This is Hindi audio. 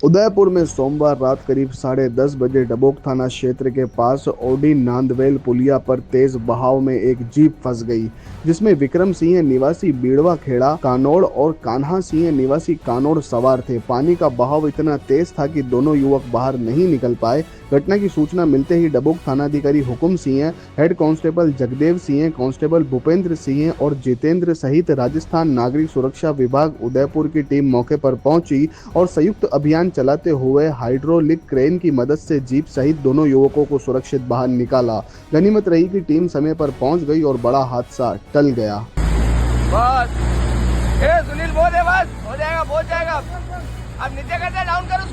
उदयपुर में सोमवार रात करीब 10:30 बजे डबोक थाना क्षेत्र के पास ओडी नांदवेल पुलिया पर तेज बहाव में एक जीप फंस गई, जिसमें विक्रम सिंह निवासी बीड़वा खेड़ा कानोड़ और कान्हा सिंह निवासी कानोड़ सवार थे। पानी का बहाव इतना तेज था कि दोनों युवक बाहर नहीं निकल पाए। घटना की सूचना मिलते ही डबोक थानाधिकारी Hukum Singh, head constable Jagdev Singh, constable Bhupendra Singh और जितेंद्र सहित राजस्थान नागरिक सुरक्षा विभाग उदयपुर की टीम मौके पर पहुंची और संयुक्त अभियान चलाते हुए हाइड्रोलिक क्रेन की मदद से जीप सहित दोनों युवकों को सुरक्षित बाहर निकाला। गनीमत रही कि टीम समय पर पहुंच गई और बड़ा हादसा टल गया। बस सुनील बोले बस हो जाएगा, पहुंच जाएगा। अब नीचे करते डाउन करो।